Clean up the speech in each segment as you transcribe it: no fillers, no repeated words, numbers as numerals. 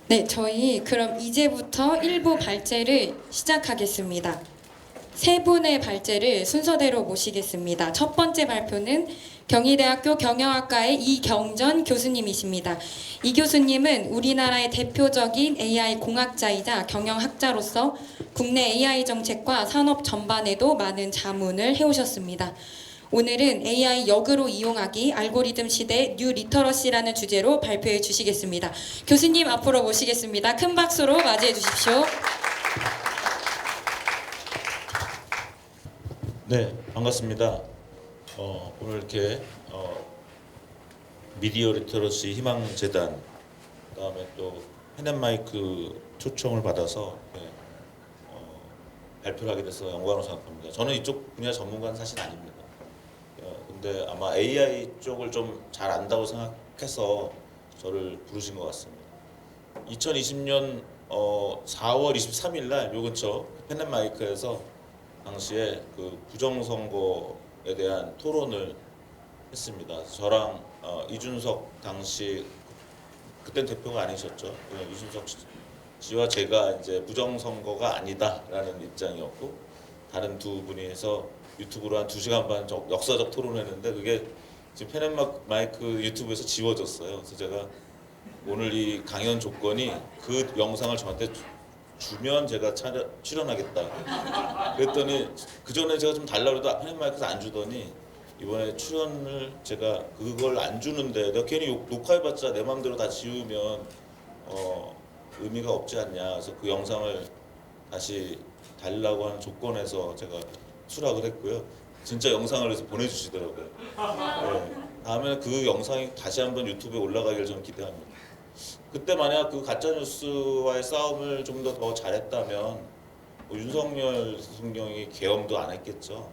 네, 저희 그럼 이제부터 1부 발제를 시작하겠습니다. 세 분의 발제를 순서대로 모시겠습니다. 첫 번째 발표는 경희대학교 경영학과의 이경전 교수님이십니다. 이 교수님은 우리나라의 대표적인 AI 공학자이자 경영학자로서 국내 AI 정책과 산업 전반에도 많은 자문을 해오셨습니다. 오늘은 AI 역으로 이용하기 알고리즘 시대 뉴 리터러시라는 주제로 발표해 주시겠습니다. 교수님 앞으로 모시겠습니다. 큰 박수로 맞이해 주십시오. 네, 반갑습니다. 오늘 이렇게 미디어 리터러시 희망재단 그다음에 또 펜앤마이크 초청을 받아서 발표를 하게 돼서 영광으로 생각합니다. 저는 이쪽 분야 전문가는 사실 아닙니다. 근데 아마 AI 쪽을 좀 잘 안다고 생각해서 저를 부르신 것 같습니다. 2020년 4월 23일 날 요 근처 펜앤마이크에서 당시에 그 부정선거에 대한 토론을 했습니다. 저랑 이준석 당시 그땐 대표가 아니셨죠. 이준석 씨와 제가 이제 부정선거가 아니다라는 입장이었고 다른 두 분이 해서 유튜브로 한 2시간 반 역사적 토론을 했는데 그게 지금 펜앤마이크 유튜브에서 지워졌어요. 그래서 제가 오늘 이 강연 조건이 그 영상을 저한테 주면 제가 출연하겠다. 그랬더니 그 전에 제가 좀 달라고 해도 펜앤마이크에서 안 주더니 이번에 출연을 제가 그걸 안 주는데 내가 괜히 녹화해봤자 내 마음대로 다 지우면 의미가 없지 않냐. 그래서 그 영상을 다시 달라고 하는 조건에서 제가 수락을 했고요. 진짜 영상을 해서 보내주시더라고요. 네. 다음에 그 영상이 다시 한번 유튜브에 올라가길 저는 기대합니다. 그때 만약 그 가짜뉴스와의 싸움을 좀 더 잘했다면 뭐 윤석열 대통령이 계엄도 안 했겠죠.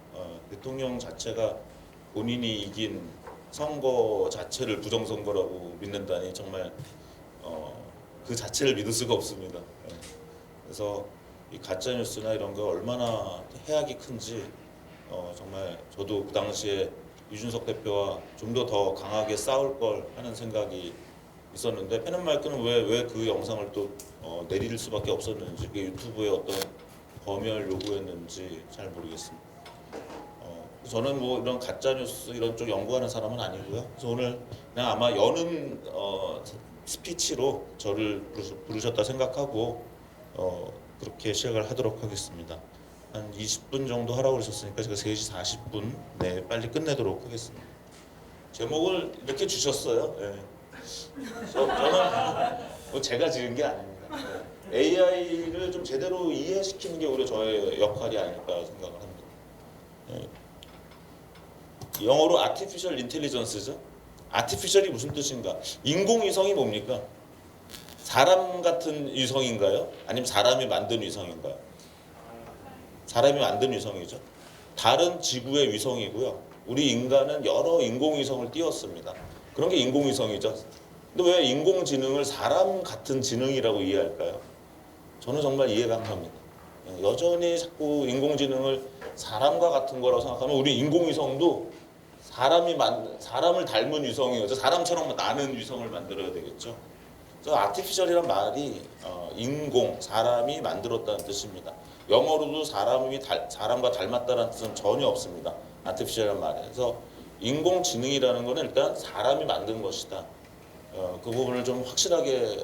대통령 자체가 본인이 이긴 선거 자체를 부정선거라고 믿는다니 정말 그 자체를 믿을 수가 없습니다. 그래서 이 가짜뉴스나 이런 거 얼마나 해악이 큰지 정말 저도 그 당시에 이준석 대표와 좀 더 강하게 싸울 걸 하는 생각이 있었는데 펜앤마이크는 왜 그 영상을 또 내릴 수밖에 없었는지 그게 유튜브의 어떤 검열 요구였는지 잘 모르겠습니다. 저는 뭐 이런 가짜 뉴스 이런 쪽 연구하는 사람은 아니고요. 그래서 오늘 그냥 아마 여는 스피치로 저를 부르셨다 생각하고 그렇게 시작을 하도록 하겠습니다. 한 20분 정도 하라고 그러셨으니까 제가 3시 40분 네 빨리 끝내도록 하겠습니다. 제목을 이렇게 주셨어요. 네. 저는 뭐 제가 지은 게 아닙니다. AI를 좀 제대로 이해시키는 게 오히려 저의 역할이 아닐까 생각을 합니다. 영어로 Artificial Intelligence죠. Artificial이 무슨 뜻인가? 인공위성이 뭡니까? 사람 같은 위성인가요? 아니면 사람이 만든 위성인가요? 사람이 만든 위성이죠. 다른 지구의 위성이고요. 우리 인간은 여러 인공위성을 띄웠습니다. 그런 게 인공위성이죠. 근데 왜 인공지능을 사람 같은 지능이라고 이해할까요? 저는 정말 이해가 안 갑니다. 여전히 자꾸 인공지능을 사람과 같은 거라고 생각하면 우리 인공위성도 사람을 닮은 위성이어서 사람처럼 나는 위성을 만들어야 되겠죠. 그래서 아티피셜이란 말이 인공, 사람이 만들었다는 뜻입니다. 영어로도 사람과 닮았다는 뜻은 전혀 없습니다. 아티피셜이란 말에. 그래서 인공지능이라는 것은 일단 사람이 만든 것이다. 그 부분을 좀 확실하게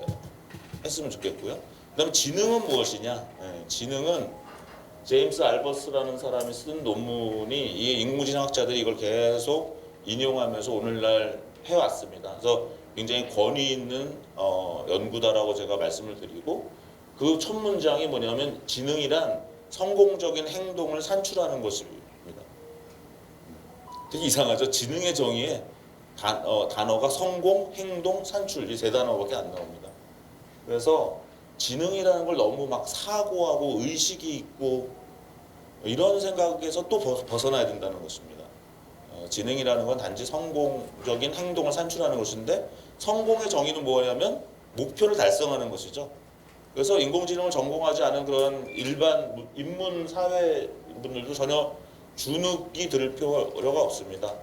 했으면 좋겠고요. 그다음에 지능은 무엇이냐? 지능은 제임스 알버스라는 사람이 쓴 논문이 이 인공지능학자들이 이걸 계속 인용하면서 오늘날 해왔습니다. 그래서 굉장히 권위 있는 연구다라고 제가 말씀을 드리고 그 첫 문장이 뭐냐면 지능이란 성공적인 행동을 산출하는 것입니다. 되게 이상하죠? 지능의 정의에 단어가 성공, 행동, 산출 이 세 단어밖에 안 나옵니다. 그래서 지능이라는 걸 너무 막 사고하고 의식이 있고 이런 생각에서 또 벗어나야 된다는 것입니다. 지능이라는 건 단지 성공적인 행동을 산출하는 것인데 성공의 정의는 뭐냐면 목표를 달성하는 것이죠. 그래서 인공지능을 전공하지 않은 그런 일반 인문 사회 분들도 전혀 주눅이 들 필요가 없습니다.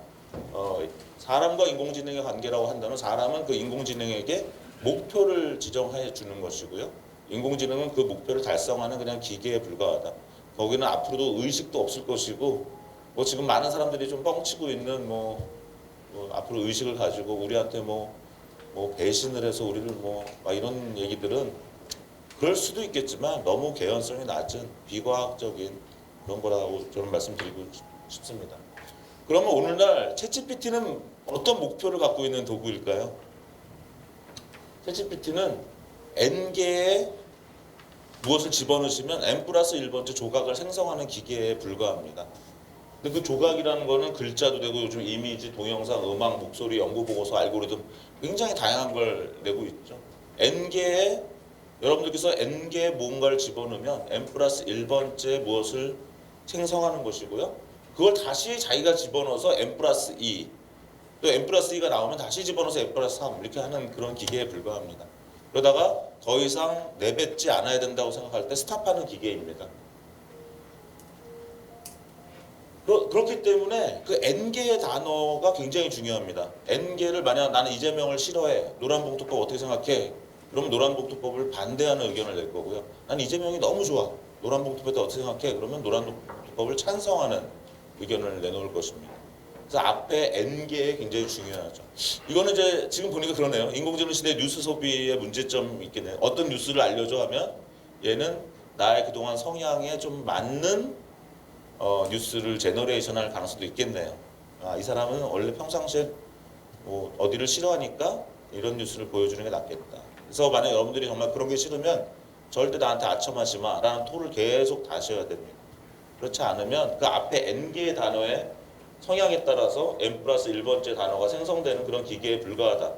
사람과 인공지능의 관계라고 한다면 사람은 그 인공지능에게 목표를 지정해 주는 것이고요. 인공지능은 그 목표를 달성하는 그냥 기계에 불과하다. 거기는 앞으로도 의식도 없을 것이고, 뭐 지금 많은 사람들이 좀 뻥치고 있는 뭐 앞으로 의식을 가지고 우리한테 뭐 배신을 해서 우리를 막 이런 얘기들은 그럴 수도 있겠지만 너무 개연성이 낮은 비과학적인 그런 거라고 저는 말씀드리고 싶습니다. 그러면 오늘날 챗GPT는 어떤 목표를 갖고 있는 도구일까요? 챗GPT는 n개의 무엇을 집어넣으시면 n+1번째 조각을 생성하는 기계에 불과합니다. 근데 그 조각이라는 거는 글자도 되고 요즘 이미지, 동영상, 음악, 목소리, 연구보고서, 알고리즘 굉장히 다양한 걸 내고 있죠. n개의 여러분들께서 n개의 뭔가를 집어넣으면 n+1번째 무엇을 생성하는 것이고요. 그걸 다시 자기가 집어넣어서 n+2 또 n+2가 나오면 다시 집어넣어서 n+3 이렇게 하는 그런 기계에 불과합니다. 그러다가 더 이상 내뱉지 않아야 된다고 생각할 때 스탑하는 기계입니다. 그렇기 때문에 그 n개의 단어가 굉장히 중요합니다. n개를 만약 나는 이재명을 싫어해. 노란봉투법 어떻게 생각해? 그러면 노란봉투법을 반대하는 의견을 낼 거고요. 난 이재명이 너무 좋아. 노란봉투법에 어떻게 생각해? 그러면 노란봉투법을 찬성하는 의견을 내놓을 것입니다. 그래서 앞에 n개 굉장히 중요하죠. 이거는 이제 지금 보니까 그러네요. 인공지능 시대 뉴스 소비의 문제점이 있겠네요. 어떤 뉴스를 알려줘 하면 얘는 나의 그동안 성향에 좀 맞는 뉴스를 제너레이션할 가능성도 있겠네요. 이 사람은 원래 평상시에 뭐 어디를 싫어하니까 이런 뉴스를 보여주는 게 낫겠다. 그래서 만약 여러분들이 정말 그런 게 싫으면 절대 나한테 아첨하지 마라는 토를 계속 다셔야 됩니다. 그렇지 않으면 그 앞에 n개의 단어의 성향에 따라서 n+1번째 단어가 생성되는 그런 기계에 불과하다.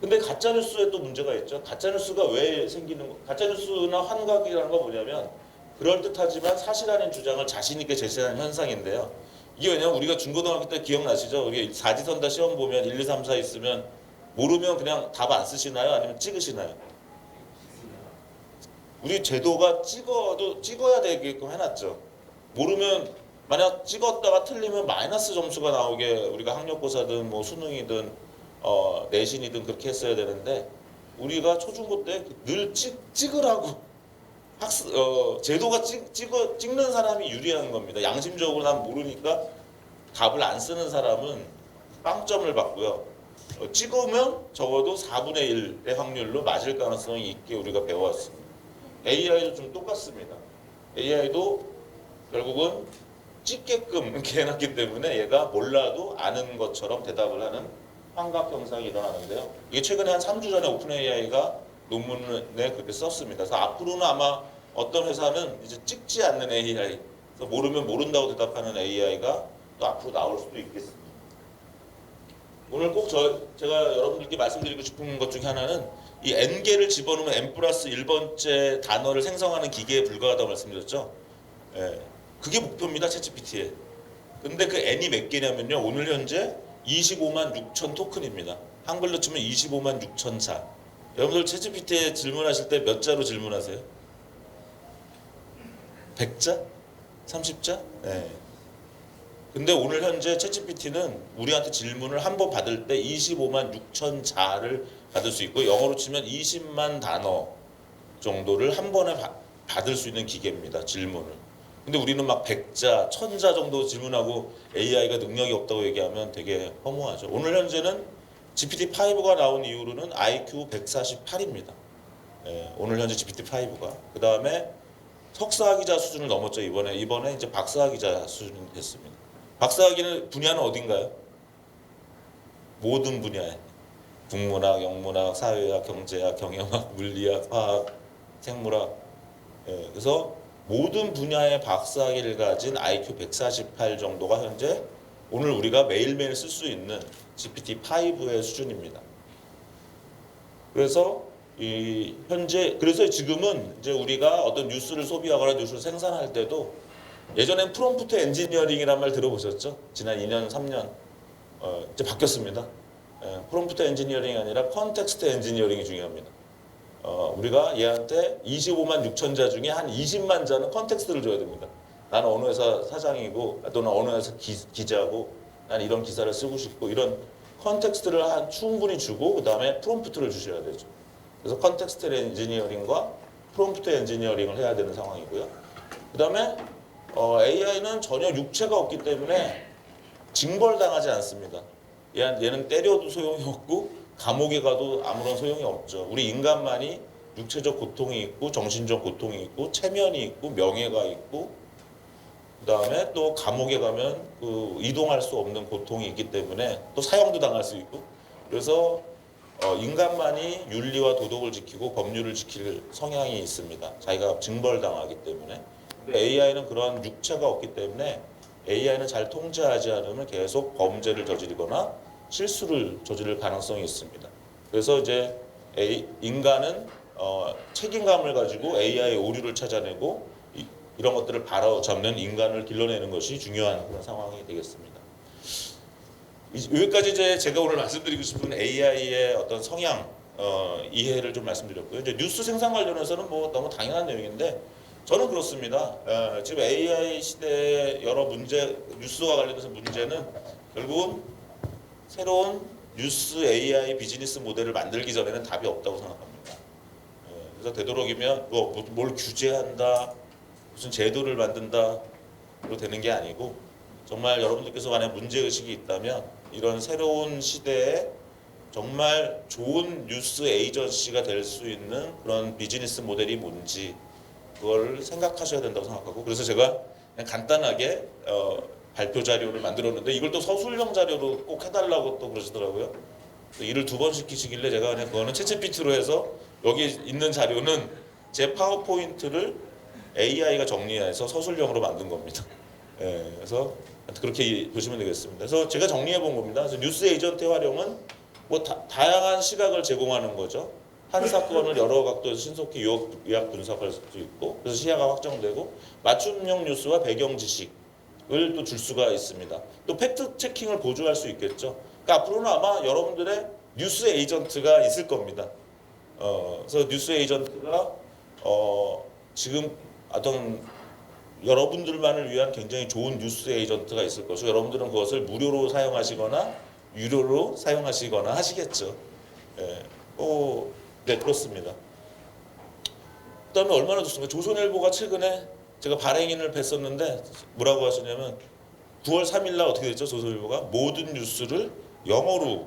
근데 가짜뉴스에 또 문제가 있죠. 가짜뉴스가 왜 생기는 가짜뉴스나 환각이라는 건 뭐냐면 그럴듯하지만 사실 아닌 주장을 자신 있게 제시하는 현상인데요. 이게 왜냐면 우리가 중고등학교 때 기억나시죠? 우리 사지선다 시험 보면 1, 2, 3, 4 있으면 모르면 그냥 답 안 쓰시나요? 아니면 찍으시나요? 우리 제도가 찍어야 되게끔 해놨죠. 모르면 만약 찍었다가 틀리면 마이너스 점수가 나오게 우리가 학력고사든 뭐 수능이든 내신이든 그렇게 했어야 되는데 우리가 초중고 때 늘 찍으라고 제도가 찍는 사람이 유리한 겁니다. 양심적으로 난 모르니까 답을 안 쓰는 사람은 빵점을 받고요. 찍으면 적어도 4분의 1의 확률로 맞을 가능성이 있게 우리가 배워왔습니다. AI도 좀 똑같습니다. AI도 결국은 찍게끔 이렇게 해놨기 때문에 얘가 몰라도 아는 것처럼 대답을 하는 환각 현상이 일어나는데요. 이게 최근에 한 3주 전에 오픈 AI가 논문에 그렇게 썼습니다. 그래서 앞으로는 아마 어떤 회사는 이제 찍지 않는 AI, 그래서 모르면 모른다고 대답하는 AI가 또 앞으로 나올 수도 있겠습니다. 오늘 꼭 제가 여러분들께 말씀드리고 싶은 것 중에 하나는 이 n개를 집어넣으면 n+1번째 단어를 생성하는 기계에 불과하다고 말씀드렸죠. 예, 그게 목표입니다. 챗GPT에. 근데 그 n이 몇 개냐면요. 오늘 현재 25만 6천 토큰입니다. 한글로 치면 25만 6천 자. 여러분들 챗GPT에 질문하실 때 몇 자로 질문하세요? 100자? 30자? 네. 근데 오늘 현재 챗GPT는 우리한테 질문을 한 번 받을 때 25만 6천 자를 받을 수 있고 영어로 치면 20만 단어 정도를 한 번에 받을 수 있는 기계입니다. 질문을. 근데 우리는 막 100자, 1000자 정도 질문하고 AI가 능력이 없다고 얘기하면 되게 허무하죠. 오늘 현재는 GPT-5가 나온 이후로는 IQ 148입니다. 오늘 현재 GPT-5가. 그 다음에 석사학위자 수준을 넘었죠. 이번에 이제 박사학위자 수준이 됐습니다. 박사학위는 분야는 어딘가요? 모든 분야에. 국문학, 영문학, 사회학, 경제학, 경영학, 물리학, 화학, 생물학. 그래서 모든 분야의 박사학위를 가진 IQ 148 정도가 현재 오늘 우리가 매일매일 쓸 수 있는 GPT-5의 수준입니다. 그래서 그래서 지금은 이제 우리가 어떤 뉴스를 소비하거나 뉴스를 생산할 때도 예전엔 프롬프트 엔지니어링이란 말 들어보셨죠? 지난 2년, 3년 이제 바뀌었습니다. 프롬프트 엔지니어링이 아니라 컨텍스트 엔지니어링이 중요합니다. 우리가 얘한테 25만 6천 자 중에 한 20만 자는 컨텍스트를 줘야 됩니다. 나는 어느 회사 사장이고 또는 어느 회사 기자고 난 이런 기사를 쓰고 싶고 이런 컨텍스트를 충분히 주고 그 다음에 프롬프트를 주셔야 되죠. 그래서 컨텍스트 엔지니어링과 프롬프트 엔지니어링을 해야 되는 상황이고요. 그 다음에 AI는 전혀 육체가 없기 때문에 징벌당하지 않습니다. 얘는 때려도 소용이 없고 감옥에 가도 아무런 소용이 없죠. 우리 인간만이 육체적 고통이 있고 정신적 고통이 있고 체면이 있고 명예가 있고 그다음에 또 감옥에 가면 그 이동할 수 없는 고통이 있기 때문에 또 사형도 당할 수 있고 그래서 인간만이 윤리와 도덕을 지키고 법률을 지킬 성향이 있습니다. 자기가 징벌당하기 때문에. AI는 그런 육체가 없기 때문에 AI는 잘 통제하지 않으면 계속 범죄를 저지르거나 실수를 저지를 가능성이 있습니다. 그래서 이제 인간은 책임감을 가지고 AI의 오류를 찾아내고 이런 것들을 바로잡는 인간을 길러내는 것이 중요한 그런 상황이 되겠습니다. 여기까지 이제 제가 오늘 말씀드리고 싶은 AI의 어떤 성향 이해를 좀 말씀드렸고요. 이제 뉴스 생산 관련해서는 뭐 너무 당연한 내용인데 저는 그렇습니다. 지금 AI 시대의 여러 문제, 뉴스와 관련해서 문제는 결국은 새로운 뉴스 AI 비즈니스 모델을 만들기 전에는 답이 없다고 생각합니다. 그래서 되도록이면 뭘 규제한다, 무슨 제도를 만든다, 로 되는 게 아니고 정말 여러분들께서 만약 문제의식이 있다면 이런 새로운 시대에 정말 좋은 뉴스 에이전시가 될 수 있는 그런 비즈니스 모델이 뭔지 그걸 생각하셔야 된다고 생각하고 그래서 제가 그냥 간단하게 발표 자료를 만들었는데 이걸 또 서술형 자료로 꼭 해달라고 또 그러시더라고요. 일을 2번 시키시길래 제가 그냥 그거는 챗GPT로 해서 여기 있는 자료는 제 파워포인트를 AI가 정리해서 서술형으로 만든 겁니다. 예, 그래서 그렇게 보시면 되겠습니다. 그래서 제가 정리해 본 겁니다. 그래서 뉴스 에이전트의 활용은 뭐 다양한 시각을 제공하는 거죠. 한 사건을 여러 각도에서 신속히 요약 분석할 수도 있고 그래서 시야가 확정되고 맞춤형 뉴스와 배경 지식을 또 줄 수가 있습니다. 또 팩트 체킹을 보조할 수 있겠죠. 그러니까 앞으로는 아마 여러분들의 뉴스 에이전트가 있을 겁니다. 그래서 뉴스 에이전트가 지금 어떤 여러분들만을 위한 굉장히 좋은 뉴스 에이전트가 있을 것이고 여러분들은 그것을 무료로 사용하시거나 유료로 사용하시거나 하시겠죠. 예. 네, 그렇습니다. 그다음에 얼마나 좋습니까? 조선일보가 최근에 제가 발행인을 뵀었는데 뭐라고 하시냐면 9월 3일 날 어떻게 됐죠? 조선일보가 모든 뉴스를 영어로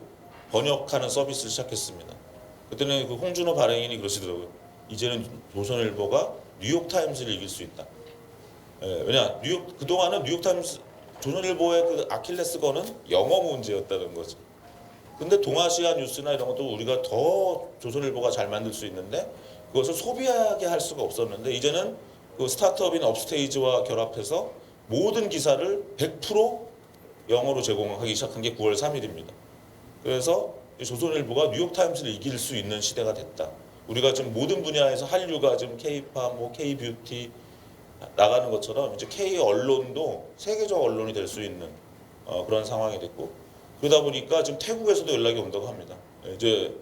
번역하는 서비스를 시작했습니다. 그때는 그 홍준호 발행인이 그러시더라고요. 이제는 조선일보가 뉴욕타임스를 이길 수 있다. 왜냐 그동안은 뉴욕타임스 조선일보의 그 아킬레스건은 영어 문제였다는 거죠. 근데 동아시아 뉴스나 이런 것도 우리가 더 조선일보가 잘 만들 수 있는데 그것을 소비하게 할 수가 없었는데 이제는 그 스타트업인 업스테이지와 결합해서 모든 기사를 100% 영어로 제공하기 시작한 게 9월 3일입니다. 그래서 조선일보가 뉴욕타임스를 이길 수 있는 시대가 됐다. 우리가 지금 모든 분야에서 한류가 지금 K-팝, 뭐 K-뷰티 나가는 것처럼 이제 K 언론도 세계적 언론이 될 수 있는 그런 상황이 됐고 그러다 보니까 지금 태국에서도 연락이 온다고 합니다. 이제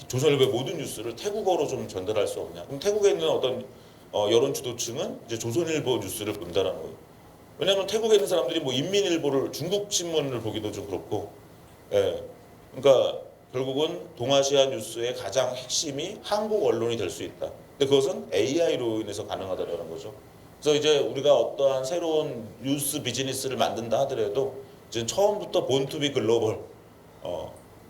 조선일보의 모든 뉴스를 태국어로 좀 전달할 수 없냐? 그럼 태국에 있는 어떤 여론 주도층은 이제 조선일보 뉴스를 본다라는 거예요. 왜냐하면 태국에 있는 사람들이 뭐 인민일보를 중국 신문을 보기도 좀 그렇고, 그러니까 결국은 동아시아 뉴스의 가장 핵심이 한국 언론이 될 수 있다. 근데 그것은 AI로 인해서 가능하다라는 거죠. 그래서 이제 우리가 어떠한 새로운 뉴스 비즈니스를 만든다 하더라도 이제 처음부터 본투비 글로벌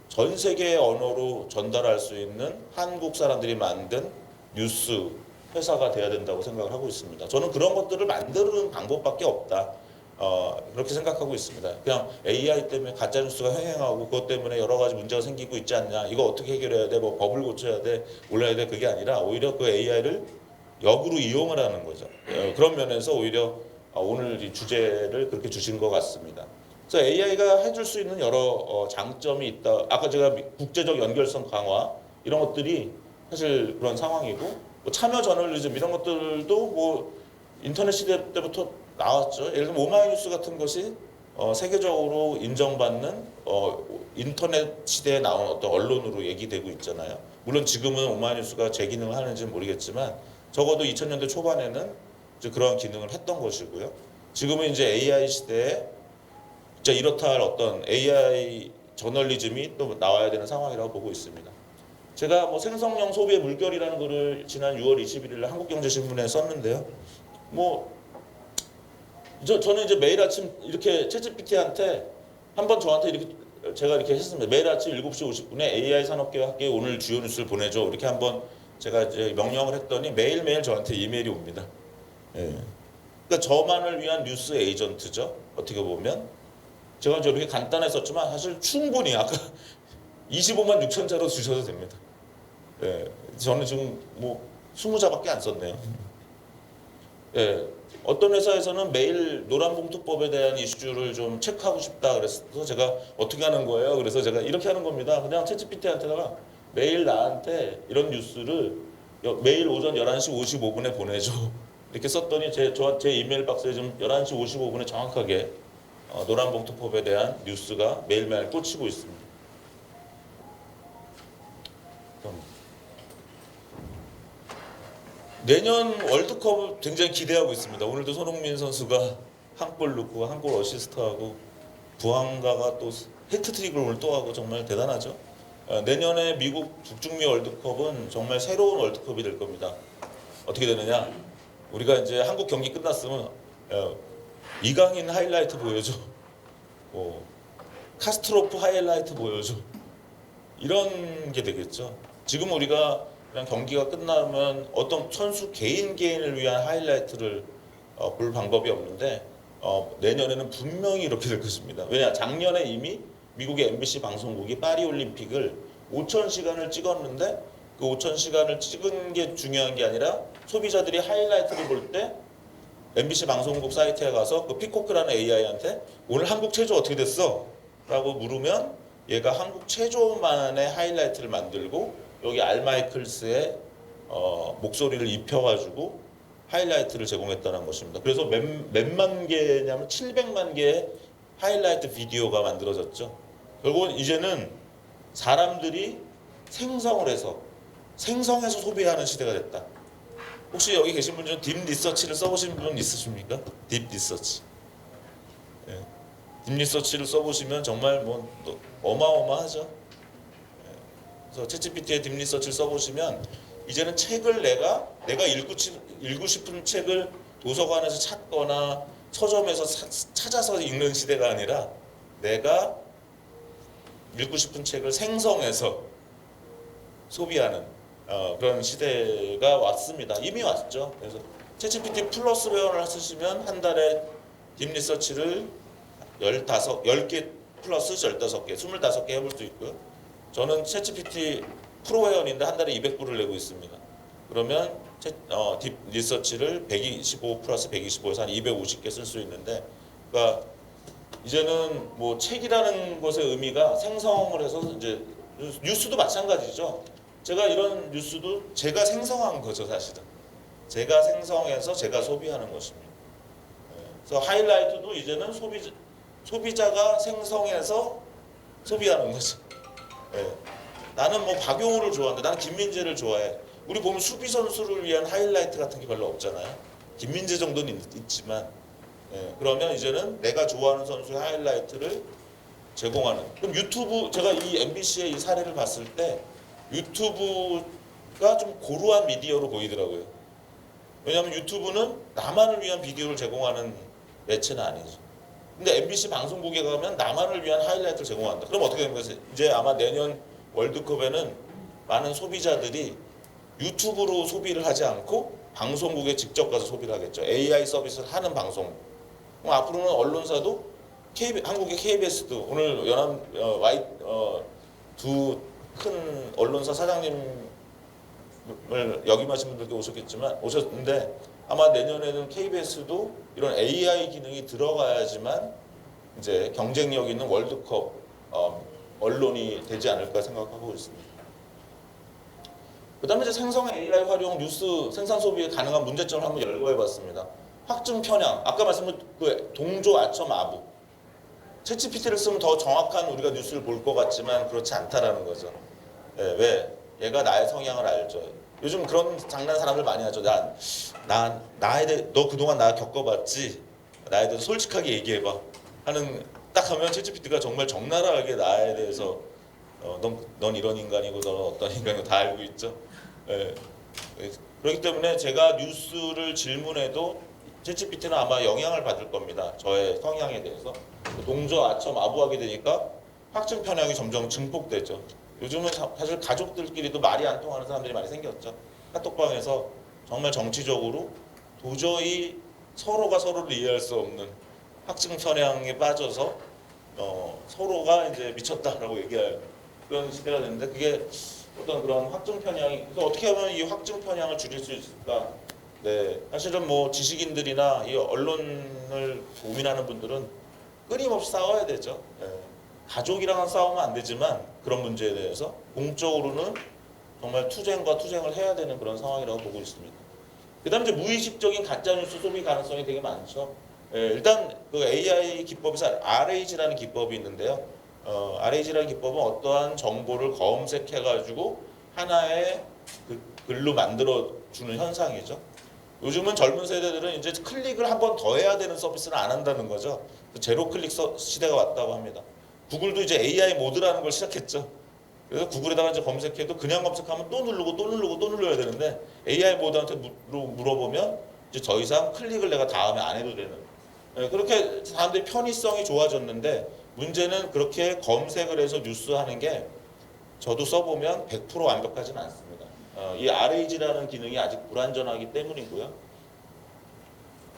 전 세계의 언어로 전달할 수 있는 한국 사람들이 만든 뉴스 회사가 돼야 된다고 생각을 하고 있습니다. 저는 그런 것들을 만드는 방법밖에 없다. 그렇게 생각하고 있습니다. 그냥 AI 때문에 가짜 뉴스가 횡행하고 그것 때문에 여러 가지 문제가 생기고 있지 않냐. 이거 어떻게 해결해야 돼? 뭐 법을 고쳐야 돼? 올려야 돼? 그게 아니라 오히려 그 AI를 역으로 이용을 하는 거죠. 그런 면에서 오히려 오늘 이 주제를 그렇게 주신 것 같습니다. 그래서 AI가 해줄 수 있는 여러 장점이 있다. 아까 제가 국제적 연결성 강화 이런 것들이 사실 그런 상황이고 뭐 참여 저널리즘 이런 것들도 뭐 인터넷 시대 때부터 나왔죠. 예를 들면 오마이뉴스 같은 것이 세계적으로 인정받는 인터넷 시대에 나온 어떤 언론으로 얘기되고 있잖아요. 물론 지금은 오마이뉴스가 제 기능을 하는지는 모르겠지만 적어도 2000년대 초반에는 이제 그런 기능을 했던 것이고요. 지금은 이제 AI 시대에 진짜 이렇다 할 어떤 AI 저널리즘이 또 나와야 되는 상황이라고 보고 있습니다. 제가 뭐 생성형 소비의 물결이라는 거를 지난 6월 21일 한국경제신문에 썼는데요. 뭐 저는 이제 매일 아침 이렇게 챗GPT한테 한번 저한테 이렇게 제가 이렇게 했습니다. 매일 아침 7시 50분에 AI 산업계획학계 오늘 주요 뉴스를 보내줘. 이렇게 한번 제가 이제 명령을 했더니 매일매일 저한테 이메일이 옵니다. 예. 그러니까 저만을 위한 뉴스 에이전트죠. 어떻게 보면 제가 저렇게 간단히 썼지만 사실 충분히 아까 25만 6천 자로 주셔도 됩니다. 예. 저는 지금 뭐 20자밖에 안 썼네요. 예. 어떤 회사에서는 매일 노란봉투법에 대한 이슈를 좀 체크하고 싶다 그래서 제가 어떻게 하는 거예요? 그래서 제가 이렇게 하는 겁니다. 그냥 챗GPT한테다가 매일 나한테 이런 뉴스를 매일 오전 11시 55분에 보내줘. 이렇게 썼더니 제 이메일 박스에 좀 11시 55분에 정확하게 노란봉투법에 대한 뉴스가 매일매일 꽂히고 있습니다. 내년 월드컵을 굉장히 기대하고 있습니다. 오늘도 손흥민 선수가 한 골 넣고 한 골 어시스트하고 부항가가 또 해트트릭을 오늘 또 하고 정말 대단하죠. 내년에 미국 북중미 월드컵은 정말 새로운 월드컵이 될 겁니다. 어떻게 되느냐? 우리가 이제 한국 경기 끝났으면 이강인 하이라이트 보여줘. 카스트로프 하이라이트 보여줘. 이런 게 되겠죠. 지금 우리가 그냥 경기가 끝나면 어떤 선수 개인을 위한 하이라이트를 볼 방법이 없는데 내년에는 분명히 이렇게 될 것입니다. 왜냐? 작년에 이미 미국의 MBC 방송국이 파리 올림픽을 5,000시간을 찍었는데 그 5,000시간을 찍은 게 중요한 게 아니라 소비자들이 하이라이트를 볼 때 MBC 방송국 사이트에 가서 그 피코크라는 AI한테 오늘 한국 체조 어떻게 됐어? 라고 물으면 얘가 한국 체조만의 하이라이트를 만들고 여기 알마이클스의 목소리를 입혀가지고 하이라이트를 제공했다는 것입니다. 그래서 몇만 개냐면 700만 개의 하이라이트 비디오가 만들어졌죠. 결국은 이제는 사람들이 생성해서 소비하는 시대가 됐다. 혹시 여기 계신 분 중 딥 리서치를 써보신 분 있으십니까? 딥 리서치. 예. 딥 리서치를 써보시면 정말 뭐 어마어마하죠. 그래서 챗GPT의 딥 리서치를 써보시면 이제는 책을 내가 읽고 싶은 책을 도서관에서 찾거나 서점에서 찾아서 읽는 시대가 아니라 내가 읽고 싶은 책을 생성해서 소비하는 그런 시대가 왔습니다. 이미 왔죠. 그래서 챗GPT 플러스 회원을 쓰시면 한 달에 딥 리서치를 10개 플러스 15개, 25개 해볼 수 있고요. 저는 챗GPT 프로 회원인데 한 달에 200불을 내고 있습니다. 그러면 딥 리서치를 125 플러스 125에서 한 250개 쓸 수 있는데, 그러니까 이제는 뭐 책이라는 것의 의미가 생성을 해서 이제 뉴스도 마찬가지죠. 제가 이런 뉴스도 제가 생성한 거죠, 사실은. 제가 생성해서 제가 소비하는 것입니다. 그래서 하이라이트도 이제는 소비자가 생성해서 소비하는 거죠. 나는 뭐 박용우를 좋아하는데 나는 김민재를 좋아해. 우리 보면 수비 선수를 위한 하이라이트 같은 게 별로 없잖아요. 김민재 정도는 있지만, 그러면 이제는 내가 좋아하는 선수의 하이라이트를 제공하는. 그럼 유튜브, 제가 이 MBC의 이 사례를 봤을 때 유튜브가 좀 고루한 미디어로 보이더라고요. 왜냐하면 유튜브는 나만을 위한 비디오를 제공하는 매체는 아니죠. 근데 MBC 방송국에 가면 나만을 위한 하이라이트를 제공한다. 그럼 어떻게 됩니까? 이제 아마 내년 월드컵에는 많은 소비자들이 유튜브로 소비를 하지 않고 방송국에 직접 가서 소비를 하겠죠. AI 서비스를 하는 방송. 그럼 앞으로는 언론사도 한국의 KBS도 오늘 두 큰 언론사 사장님을 역임하신 분들도 오셨는데 아마 내년에는 KBS도 이런 AI 기능이 들어가야지만 이제 경쟁력 있는 월드컵 언론이 되지 않을까 생각하고 있습니다. 그다음에 이제 생성 AI 활용 뉴스 생산 소비에 가능한 문제점을 한번 열거해봤습니다. 확증 편향, 아까 말씀드린 그 동조 아첨 아부. 챗GPT를 쓰면 더 정확한 우리가 뉴스를 볼 것 같지만 그렇지 않다라는 거죠. 왜? 얘가 나의 성향을 알죠. 요즘 그런 장난 사람들 많이 하죠. 나에 대해 너 그동안 나 겪어봤지? 나에 대해서 솔직하게 얘기해봐 하는 딱 하면 챗GPT가 정말 적나라하게 나에 대해서 넌 이런 인간이고 너는 어떤 인간이고 다 알고 있죠. 예. 그렇기 때문에 제가 뉴스를 질문해도 챗GPT는 아마 영향을 받을 겁니다. 저의 성향에 대해서. 동저, 아첨, 아부하게 되니까 확증 편향이 점점 증폭되죠. 요즘은 사실 가족들끼리도 말이 안 통하는 사람들이 많이 생겼죠. 카톡방에서 정말 정치적으로 도저히 서로가 서로를 이해할 수 없는 확증 편향에 빠져서 서로가 이제 미쳤다라고 얘기할 그런 시대가 됐는데 그게 어떤 그런 확증 편향이 그래서 어떻게 하면 이 확증 편향을 줄일 수 있을까? 네, 사실은 뭐 지식인들이나 이 언론을 고민하는 분들은 끊임없이 싸워야 되죠. 네. 가족이랑은 싸우면 안 되지만 그런 문제에 대해서 공적으로는 정말 투쟁과 투쟁을 해야 되는 그런 상황이라고 보고 있습니다. 그다음 이제 무의식적인 가짜뉴스 소비 가능성이 되게 많죠. 예, 일단 그 AI 기법에서 RAG라는 기법이 있는데요. RAG라는 기법은 어떠한 정보를 검색해가지고 하나의 그 글로 만들어주는 현상이죠. 요즘은 젊은 세대들은 이제 클릭을 한 번 더 해야 되는 서비스를 안 한다는 거죠. 제로 클릭 시대가 왔다고 합니다. 구글도 이제 AI 모드라는 걸 시작했죠. 그래서 구글에다가 이제 검색해도 그냥 검색하면 또 누르고 또 누르고 또 눌러야 되는데 AI 모드한테 물어보면 이제 더 이상 클릭을 내가 다음에 안 해도 되는. 그렇게 사람들이 편의성이 좋아졌는데 문제는 그렇게 검색을 해서 뉴스 하는 게 저도 써보면 100% 완벽하지는 않습니다. 이 RAG라는 기능이 아직 불완전하기 때문이고요.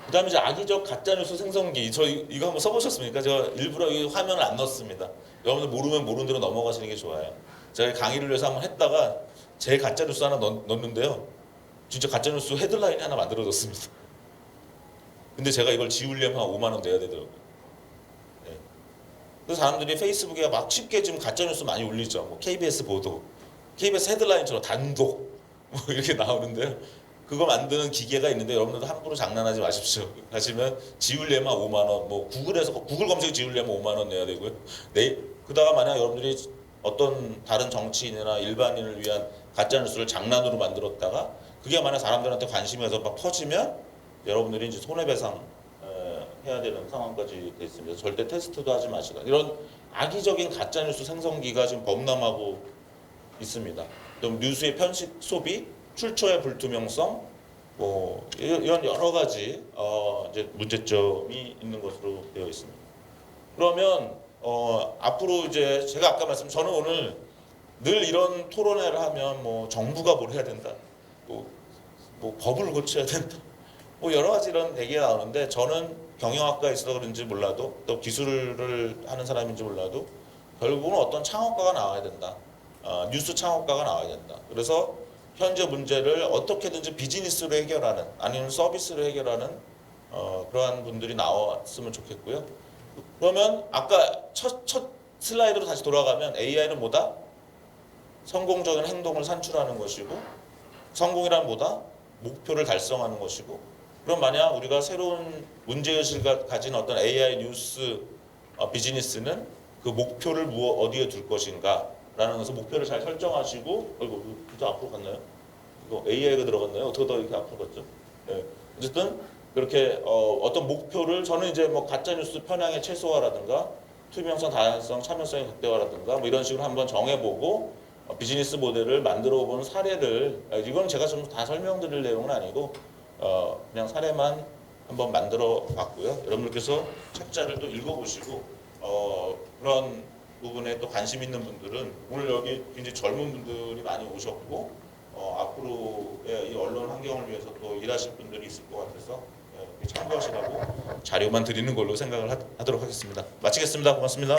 그 다음에 이제 악의적 가짜뉴스 생성기. 저 이거 한번 써보셨습니까? 제가 일부러 이 화면을 안 넣었습니다. 여러분들 모르면 모르는 대로 넘어가시는 게 좋아요. 제가 강의를 위해서 한번 했다가 제 가짜뉴스 하나 넣었는데요. 진짜 가짜뉴스 헤드라인이 하나 만들어졌습니다. 근데 제가 이걸 지우려면 한 5만 원 내야 되더라고요. 네. 그래서 사람들이 페이스북에 막 쉽게 지금 가짜뉴스 많이 올리죠. 뭐 KBS 보도, KBS 헤드라인처럼 단독 뭐 이렇게 나오는데요. 그거 만드는 기계가 있는데 여러분들도 함부로 장난하지 마십시오. 하시면 지우려면 5만 원, 뭐 구글에서 구글 검색 지우려면 5만 원 내야 되고요. 네, 그다가 만약 여러분들이 어떤 다른 정치인이나 일반인을 위한 가짜 뉴스를 장난으로 만들었다가 그게 만약 사람들한테 관심이 가서 막 퍼지면 여러분들이 이제 손해배상 해야 되는 상황까지 돼 있습니다. 절대 테스트도 하지 마시고 이런 악의적인 가짜 뉴스 생성기가 지금 범람하고 있습니다. 또 뉴스의 편식 소비, 출처의 불투명성, 뭐 이런 여러 가지 이제 문제점이 있는 것으로 되어 있습니다. 그러면 앞으로 이제 제가 아까 저는 오늘 늘 이런 토론회를 하면 뭐 정부가 뭘 해야 된다, 뭐 법을 고쳐야 된다, 뭐 여러 가지 이런 얘기가 나오는데 저는 경영학과에 있어서 그런지 몰라도 또 기술을 하는 사람인지 몰라도 결국은 어떤 창업가가 나와야 된다. 뉴스 창업가가 나와야 된다. 그래서 현재 문제를 어떻게든지 비즈니스로 해결하는 아니면 서비스로 해결하는 그러한 분들이 나왔으면 좋겠고요. 그러면 아까 첫 슬라이드로 다시 돌아가면 AI는 뭐다? 성공적인 행동을 산출하는 것이고 성공이란 뭐다? 목표를 달성하는 것이고 그럼 만약 우리가 새로운 문제의식을 가진 어떤 AI 뉴스 비즈니스는 그 목표를 어디에 둘 것인가 라는 것을 목표를 잘 설정하시고 이거 더 앞으로 갔나요? 이거 AI가 들어갔나요? 어떻게 더 이렇게 앞으로 갔죠? 네. 어쨌든 그렇게 어떤 목표를 저는 이제 뭐 가짜뉴스 편향의 최소화라든가 투명성, 다양성, 참여성의 극대화라든가 뭐 이런 식으로 한번 정해보고 비즈니스 모델을 만들어보는 사례를 이건 제가 좀 다 설명드릴 내용은 아니고 그냥 사례만 한번 만들어 봤고요. 여러분들께서 책자를 또 읽어보시고 그런 부분에 또 관심 있는 분들은 오늘 여기 굉장히 젊은 분들이 많이 오셨고 앞으로의 이 언론 환경을 위해서 또 일하실 분들이 있을 것 같아서 참고하시라고 자료만 드리는 걸로 생각을 하도록 하겠습니다. 마치겠습니다. 고맙습니다.